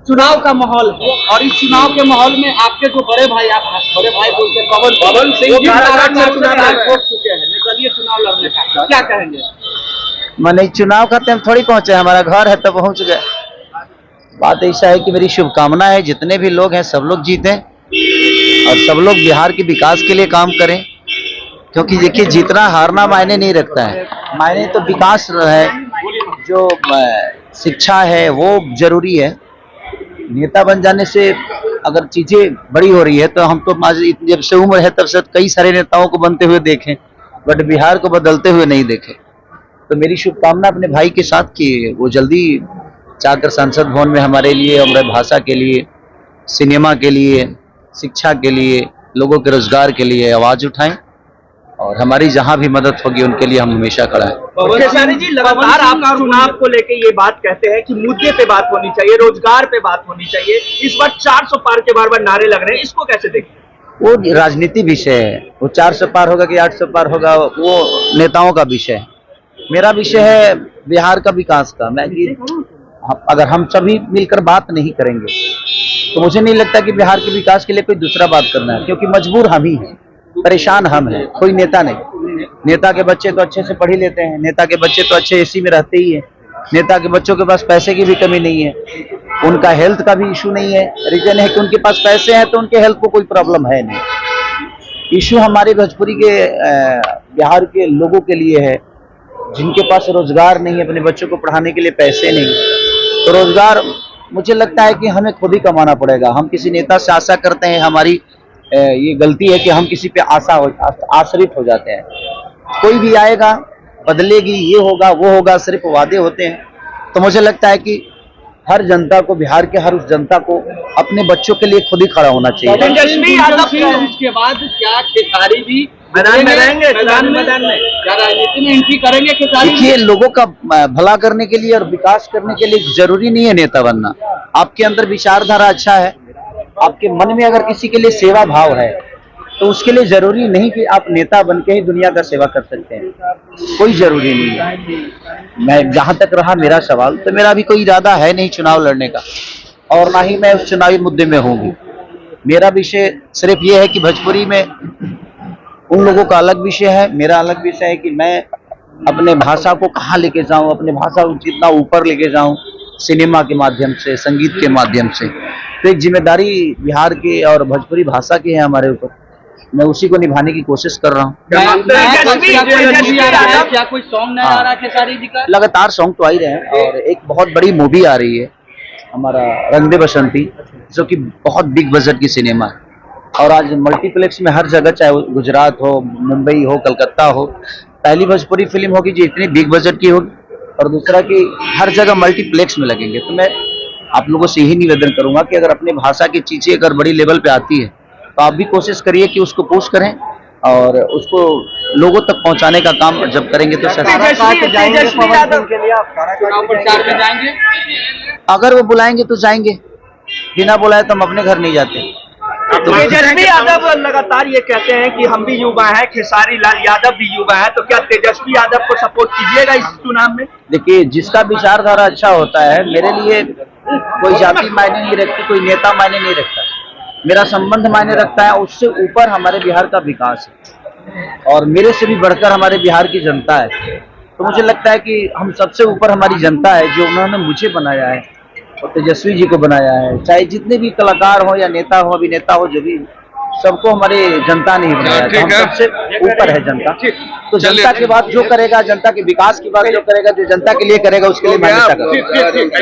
चुनाव का माहौल है और इस चुनाव के माहौल में आपके जो बड़े भाई, आप बड़े भाई बोलते पवन सिंह जी वोट चुके हैं निर्दलीय चुनाव लड़ने का, क्या कहेंगे? मैंने चुनाव का टाइम थोड़ी पहुंचे, हमारा घर है तो पहुंच गए। बात ऐसा है कि मेरी शुभकामना है जितने भी लोग हैं सब लोग जीतें और सब लोग बिहार के विकास के लिए काम करें, क्योंकि देखिए जीतना हारना मायने नहीं रखता है, मायने तो विकास है, जो शिक्षा है वो जरूरी है। नेता बन जाने से अगर चीजें बड़ी हो रही है तो हम तो जब से उम्र है तब से कई सारे नेताओं को बनते हुए देखें, बट बिहार को बदलते हुए नहीं देखे। तो मेरी शुभकामना अपने भाई के साथ कि वो जल्दी जाकर संसद भवन में हमारे लिए, हमारे भाषा के लिए, सिनेमा के लिए, शिक्षा के लिए, लोगों के रोजगार के लिए आवाज उठाएं और हमारी जहां भी मदद होगी उनके लिए हम हमेशा खड़ा हैं। खेसारी जी, लगातार आप चुनाव को लेके ये बात कहते हैं कि मुद्दे पे बात होनी चाहिए, रोजगार पे बात होनी चाहिए। इस बार 400 पार के बार नारे लग रहे हैं, इसको कैसे देखें? वो राजनीति विषय है, वो 400 पार होगा कि 800 पार होगा वो नेताओं का विषय है। मेरा विषय है बिहार का विकास का। मैं अगर हम सभी मिलकर बात नहीं करेंगे तो मुझे नहीं लगता कि बिहार के विकास के लिए कोई दूसरा बात करना है, क्योंकि मजबूर हम ही हैं, परेशान हम हैं, कोई नेता नहीं। नेता के बच्चे तो अच्छे से पढ़ ही लेते हैं, नेता के बच्चे तो अच्छे एसी में रहते ही हैं, नेता के बच्चों के पास पैसे की भी कमी नहीं है, उनका हेल्थ का भी इशू नहीं है। रीजन है कि उनके पास पैसे हैं तो उनके हेल्थ को कोई प्रॉब्लम है नहीं। इशू हमारे भोजपुरी के बिहार के लोगों के लिए है जिनके पास रोजगार नहीं है, अपने बच्चों को पढ़ाने के लिए पैसे नहीं। तो रोजगार मुझे लगता है कि हमें खुद ही कमाना पड़ेगा। हम किसी नेता से आशा करते हैं, हमारी ये गलती है कि हम किसी पे आश्रित हो जाते हैं। कोई भी आएगा, बदलेगी, ये होगा वो होगा, सिर्फ वादे होते हैं। तो मुझे लगता है कि हर जनता को, बिहार के हर उस जनता को अपने बच्चों के लिए खुद ही खड़ा होना चाहिए। उसके बाद क्या खेसारी भी मैदान में रहेंगे? क्या राजनीति में एंट्री करेंगे खेसारी? देखिए, लोगों का भला करने के लिए और विकास करने के लिए जरूरी नहीं है नेता बनना। आपके अंदर विचारधारा अच्छा है, आपके मन में अगर किसी के लिए सेवा भाव है तो उसके लिए जरूरी नहीं कि आप नेता बन के ही दुनिया का सेवा कर सकते हैं, कोई जरूरी नहीं है। मैं जहां तक रहा मेरा सवाल, तो मेरा भी कोई इरादा है नहीं चुनाव लड़ने का और ना ही मैं उस चुनावी मुद्दे में होंगी। मेरा विषय सिर्फ ये है कि भोजपुरी में उन लोगों का अलग विषय है, मेरा अलग विषय है कि मैं अपने भाषा को कहाँ लेके जाऊं, अपने भाषा को जितना ऊपर लेके जाऊं, सिनेमा के माध्यम से, संगीत के माध्यम से। तो एक जिम्मेदारी बिहार के और भोजपुरी भाषा की है हमारे ऊपर, मैं उसी को निभाने की कोशिश कर रहा हूँ। क्या कोई सॉन्ग नहीं आ रहा खेसारी जी का? लगातार सॉन्ग तो आ ही रहे हैं और एक बहुत बड़ी मूवी आ रही है हमारा रंग दे बसंती, जो कि बहुत बिग बजट की सिनेमा है और आज मल्टीप्लेक्स में हर जगह, चाहे वो गुजरात हो, मुंबई हो, कलकत्ता हो, पहली भोजपुरी फिल्म होगी जो इतनी बिग बजट की होगी और दूसरा कि हर जगह मल्टीप्लेक्स में लगेंगे। तो मैं आप लोगों से यही निवेदन करूंगा कि अगर अपने भाषा की चीजें अगर बड़ी लेवल पे आती है तो आप भी कोशिश करिए कि उसको पुश करें और उसको लोगों तक पहुंचाने का काम जब करेंगे तो अगर वो बुलाएंगे तो जाएंगे, बिना बुलाए तो हम अपने घर नहीं जाते। तेजस्वी यादव लगातार ये कहते हैं कि हम भी युवा हैं, खेसारी लाल यादव भी युवा हैं, तो क्या तेजस्वी यादव को सपोर्ट कीजिएगा इस चुनाव में? देखिए, जिसका विचारधारा अच्छा होता है, मेरे लिए कोई जाति मायने नहीं रखती, कोई नेता मायने नहीं रखता, मेरा संबंध मायने रखता है। उससे ऊपर हमारे बिहार का विकास है और मेरे से भी बढ़कर हमारे बिहार की जनता है। तो मुझे लगता है कि हम सबसे ऊपर हमारी जनता है, जो उन्होंने मुझे बनाया है और तेजस्वी जी को बनाया है। चाहे जितने भी कलाकार हो या नेता हो, अभिनेता हो, जो भी, सबको हमारे जनता ने ही बनाया है। तो हम सबसे ऊपर है जनता। तो जनता की बात जो करेगा, जनता के विकास की बात जो करेगा, जो जनता के लिए करेगा, उसके लिए मैं हमेशा करूंगा।